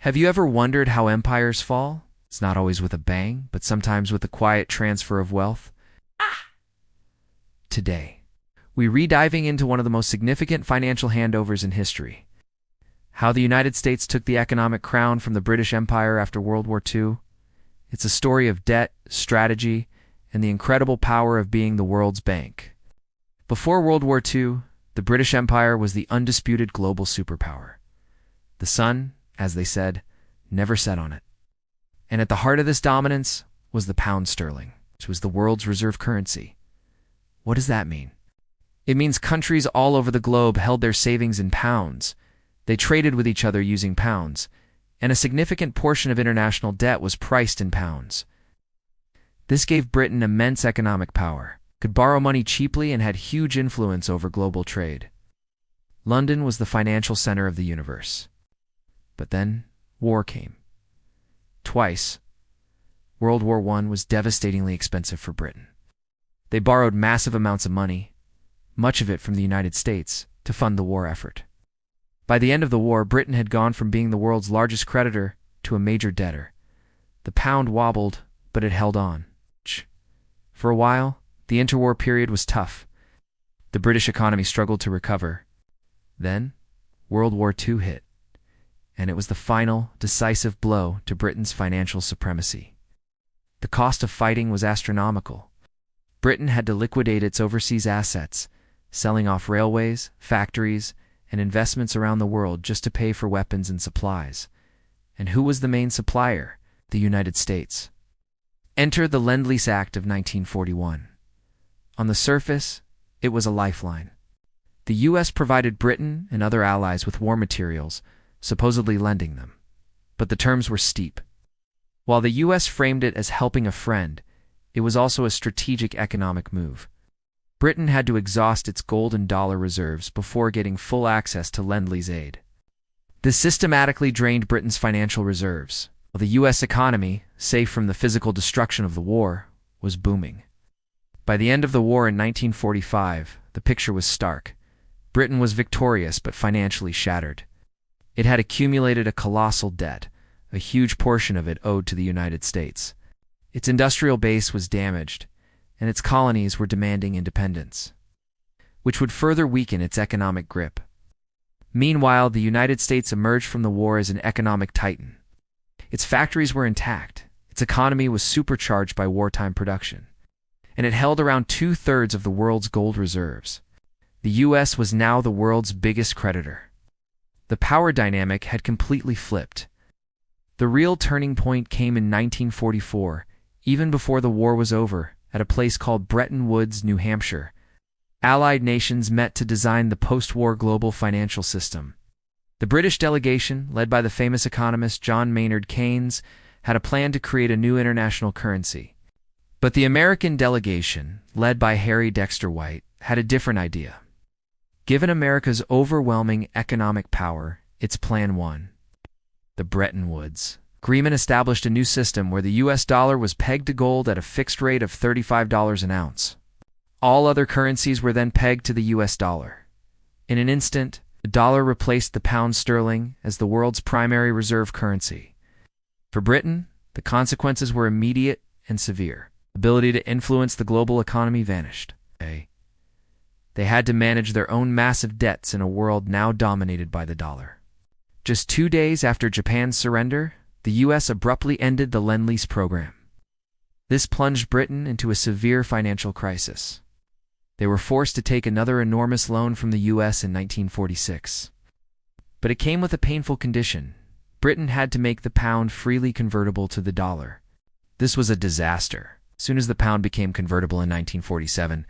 Have you ever wondered how empires fall? It's not always with a bang, but sometimes with a quiet transfer of wealth. Today, we re-diving into one of the most significant financial handovers in history. How the United States took the economic crown from the British Empire after World War II. It's a story of debt, strategy, and the incredible power of being the world's bank. Before World War II, the British Empire was the undisputed global superpower. The sun, as they said, never set on it. And at the heart of this dominance was the pound sterling, which was the world's reserve currency. What does that mean? It means countries all over the globe held their savings in pounds. They traded with each other using pounds, and a significant portion of international debt was priced in pounds. This gave Britain immense economic power, could borrow money cheaply, and had huge influence over global trade. London was the financial center of the universe. But then, war came. Twice. World War I was devastatingly expensive for Britain. They borrowed massive amounts of money, much of it from the United States, to fund the war effort. By the end of the war, Britain had gone from being the world's largest creditor to a major debtor. The pound wobbled, but it held on. For a while, the interwar period was tough. The British economy struggled to recover. Then, World War II hit, and it was the final, decisive blow to Britain's financial supremacy. The cost of fighting was astronomical. Britain had to liquidate its overseas assets, selling off railways, factories, and investments around the world just to pay for weapons and supplies. And who was the main supplier? The United States. Enter the Lend-Lease Act of 1941. On the surface, it was a lifeline. The U.S. provided Britain and other allies with war materials, supposedly lending them. But the terms were steep. While the U.S. framed it as helping a friend, it was also a strategic economic move. Britain had to exhaust its gold and dollar reserves before getting full access to Lend-Lease aid. This systematically drained Britain's financial reserves, while the U.S. economy, safe from the physical destruction of the war, was booming. By the end of the war in 1945, the picture was stark. Britain was victorious but financially shattered. It had accumulated a colossal debt, a huge portion of it owed to the United States. Its industrial base was damaged, and its colonies were demanding independence, which would further weaken its economic grip. Meanwhile, the United States emerged from the war as an economic titan. Its factories were intact, its economy was supercharged by wartime production, and it held around 2/3 of the world's gold reserves. The U.S. was now the world's biggest creditor. The power dynamic had completely flipped. The real turning point came in 1944, even before the war was over, at a place called Bretton Woods, New Hampshire. Allied nations met to design the post-war global financial system. The British delegation, led by the famous economist John Maynard Keynes, had a plan to create a new international currency. But the American delegation, led by Harry Dexter White, had a different idea. Given America's overwhelming economic power, its plan won. The Bretton Woods Agreement established a new system where the U.S. dollar was pegged to gold at a fixed rate of $35 an ounce. All other currencies were then pegged to the U.S. dollar. In an instant, the dollar replaced the pound sterling as the world's primary reserve currency. For Britain, the consequences were immediate and severe. Ability to influence the global economy vanished. They had to manage their own massive debts in a world now dominated by the dollar. Just 2 days after Japan's surrender, the U.S. abruptly ended the Lend-Lease program. This plunged Britain into a severe financial crisis. They were forced to take another enormous loan from the U.S. in 1946. But it came with a painful condition. Britain had to make the pound freely convertible to the dollar. This was a disaster. As soon as the pound became convertible in 1947,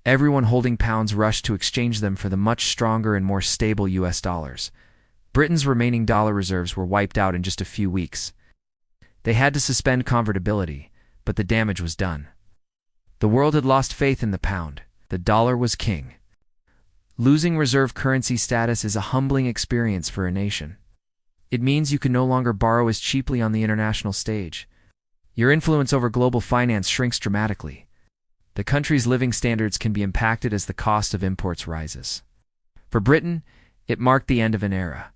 everyone holding pounds rushed to exchange them for the much stronger and more stable U.S. dollars. Britain's remaining dollar reserves were wiped out in just a few weeks. They had to suspend convertibility, but the damage was done. The world had lost faith in the pound. The dollar was king. Losing reserve currency status is a humbling experience for a nation. It means you can no longer borrow as cheaply on the international stage. Your influence over global finance shrinks dramatically. The country's living standards can be impacted as the cost of imports rises. For Britain, it marked the end of an era.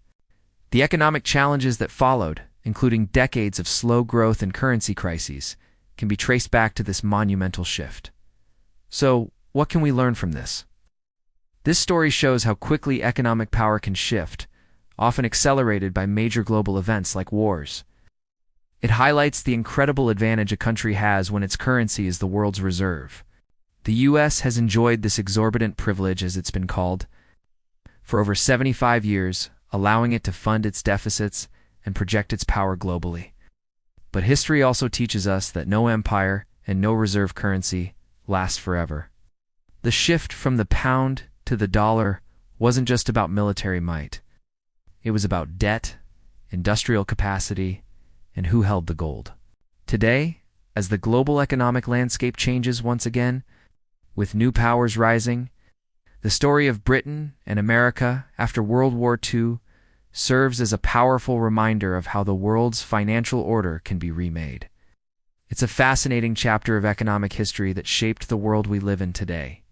The economic challenges that followed, including decades of slow growth and currency crises, can be traced back to this monumental shift. So, what can we learn from this? This story shows how quickly economic power can shift, often accelerated by major global events like wars. It highlights the incredible advantage a country has when its currency is the world's reserve. The U.S. has enjoyed this exorbitant privilege, as it's been called, for over 75 years, allowing it to fund its deficits and project its power globally. But history also teaches us that no empire and no reserve currency lasts forever. The shift from the pound to the dollar wasn't just about military might. It was about debt, industrial capacity, and who held the gold. Today, as the global economic landscape changes once again, with new powers rising, the story of Britain and America after World War II serves as a powerful reminder of how the world's financial order can be remade. It's a fascinating chapter of economic history that shaped the world we live in today.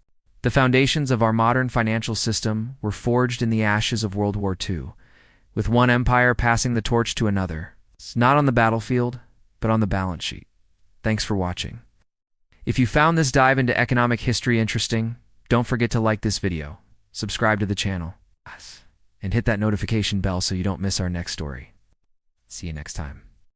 The foundations of our modern financial system were forged in the ashes of World War II, with one empire passing the torch to another. It's not on the battlefield, but on the balance sheet. Thanks for watching. If you found this dive into economic history interesting, don't forget to like this video, subscribe to the channel, and hit that notification bell so you don't miss our next story. See you next time.